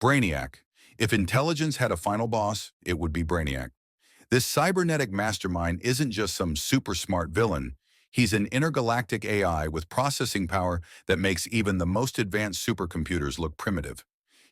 Brainiac. If intelligence had a final boss, it would be Brainiac. This cybernetic mastermind isn't just some super smart villain. He's an intergalactic AI with processing power that makes even the most advanced supercomputers look primitive.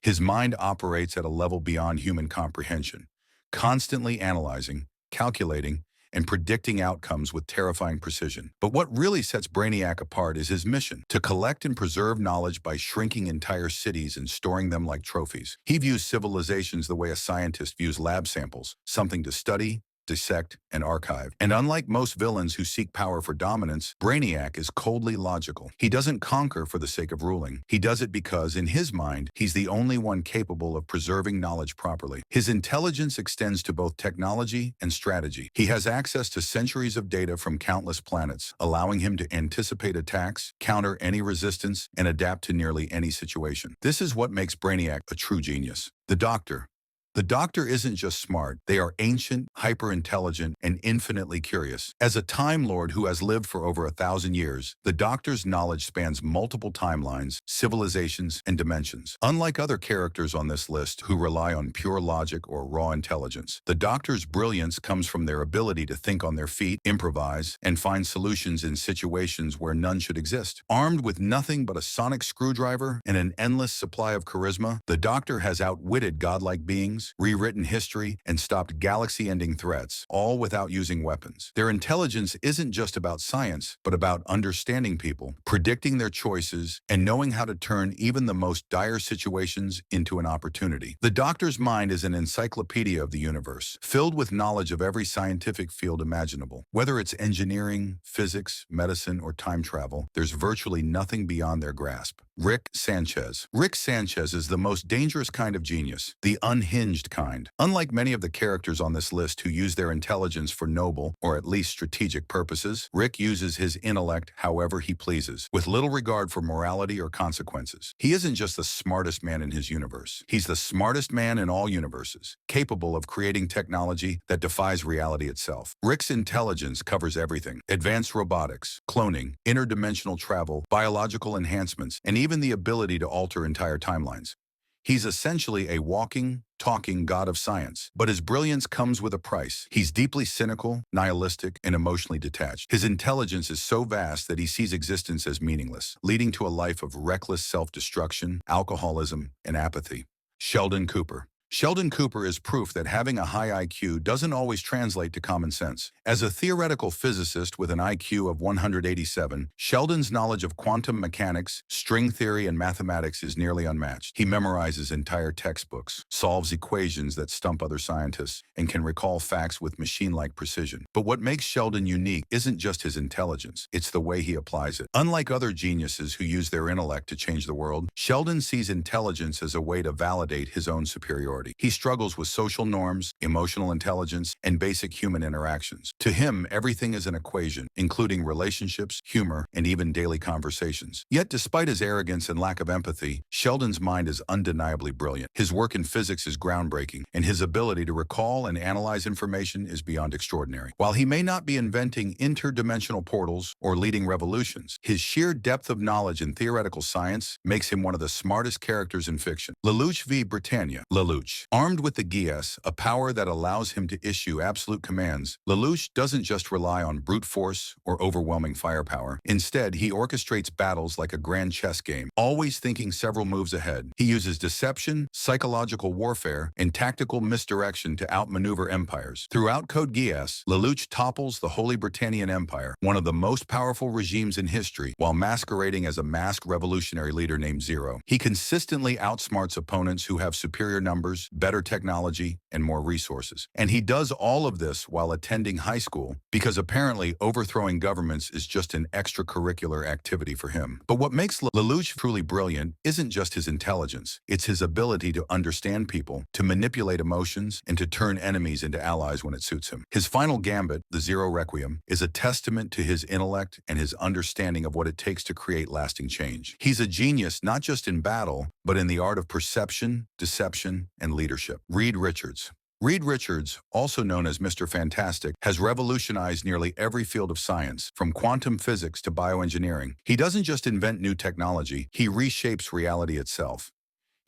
His mind operates at a level beyond human comprehension, constantly analyzing, calculating, and predicting outcomes with terrifying precision. But what really sets Brainiac apart is his mission: to collect and preserve knowledge by shrinking entire cities and storing them like trophies. He views civilizations the way a scientist views lab samples, something to study, dissect, and archive. And unlike most villains who seek power for dominance, Brainiac is coldly logical. He doesn't conquer for the sake of ruling. He does it because, in his mind, he's the only one capable of preserving knowledge properly. His intelligence extends to both technology and strategy. He has access to centuries of data from countless planets, allowing him to anticipate attacks, counter any resistance, and adapt to nearly any situation. This is what makes Brainiac a true genius. The Doctor. The Doctor isn't just smart. They are ancient, hyper-intelligent, and infinitely curious. As a Time Lord who has lived for over 1,000 years, the Doctor's knowledge spans multiple timelines, civilizations, and dimensions. Unlike other characters on this list who rely on pure logic or raw intelligence, the Doctor's brilliance comes from their ability to think on their feet, improvise, and find solutions in situations where none should exist. Armed with nothing but a sonic screwdriver and an endless supply of charisma, the Doctor has outwitted godlike beings, rewritten history, and stopped galaxy-ending threats, all without using weapons. Their intelligence isn't just about science, but about understanding people, predicting their choices, and knowing how to turn even the most dire situations into an opportunity. The Doctor's mind is an encyclopedia of the universe, filled with knowledge of every scientific field imaginable. Whether it's engineering, physics, medicine, or time travel, there's virtually nothing beyond their grasp. Rick Sanchez. Rick Sanchez is the most dangerous kind of genius, the unhinged kind. Unlike many of the characters on this list who use their intelligence for noble or at least strategic purposes, Rick uses his intellect however he pleases, with little regard for morality or consequences. He isn't just the smartest man in his universe. He's the smartest man in all universes, capable of creating technology that defies reality itself. Rick's intelligence covers everything: advanced robotics, cloning, interdimensional travel, biological enhancements, and even the ability to alter entire timelines. He's essentially a walking, talking god of science, but his brilliance comes with a price. He's deeply cynical, nihilistic, and emotionally detached. His intelligence is so vast that he sees existence as meaningless, leading to a life of reckless self-destruction, alcoholism, and apathy. Sheldon Cooper. Sheldon Cooper is proof that having a high IQ doesn't always translate to common sense. As a theoretical physicist with an IQ of 187, Sheldon's knowledge of quantum mechanics, string theory, and mathematics is nearly unmatched. He memorizes entire textbooks, solves equations that stump other scientists, and can recall facts with machine-like precision. But what makes Sheldon unique isn't just his intelligence, it's the way he applies it. Unlike other geniuses who use their intellect to change the world, Sheldon sees intelligence as a way to validate his own superiority. He struggles with social norms, emotional intelligence, and basic human interactions. To him, everything is an equation, including relationships, humor, and even daily conversations. Yet, despite his arrogance and lack of empathy, Sheldon's mind is undeniably brilliant. His work in physics is groundbreaking, and his ability to recall and analyze information is beyond extraordinary. While he may not be inventing interdimensional portals or leading revolutions, his sheer depth of knowledge in theoretical science makes him one of the smartest characters in fiction. Lelouch v. Britannia. Lelouch. Armed with the codegeass, a power that allows him to issue absolute commands, Lelouch doesn't just rely on brute force or overwhelming firepower. Instead, he orchestrates battles like a grand chess game, always thinking several moves ahead. He uses deception, psychological warfare, and tactical misdirection to outmaneuver empires. Throughout codegeass, Lelouch topples the Holy Britannian Empire, one of the most powerful regimes in history, while masquerading as a masked revolutionary leader named Zero. He consistently outsmarts opponents who have superior numbers, better technology, and more resources. And he does all of this while attending high school, because apparently overthrowing governments is just an extracurricular activity for him. But what makes Lelouch truly brilliant isn't just his intelligence, it's his ability to understand people, to manipulate emotions, and to turn enemies into allies when it suits him. His final gambit, the Zero Requiem, is a testament to his intellect and his understanding of what it takes to create lasting change. He's a genius not just in battle, but in the art of perception, deception, and leadership. Reed Richards. Reed Richards, also known as Mr. Fantastic, has revolutionized nearly every field of science, from quantum physics to bioengineering. He doesn't just invent new technology, he reshapes reality itself.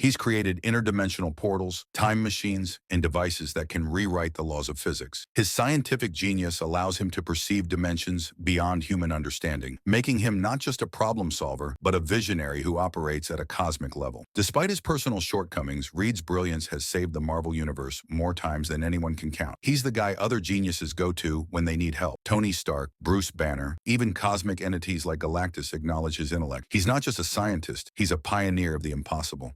He's created interdimensional portals, time machines, and devices that can rewrite the laws of physics. His scientific genius allows him to perceive dimensions beyond human understanding, making him not just a problem solver, but a visionary who operates at a cosmic level. Despite his personal shortcomings, Reed's brilliance has saved the Marvel Universe more times than anyone can count. He's the guy other geniuses go to when they need help. Tony Stark, Bruce Banner, even cosmic entities like Galactus acknowledge his intellect. He's not just a scientist, he's a pioneer of the impossible.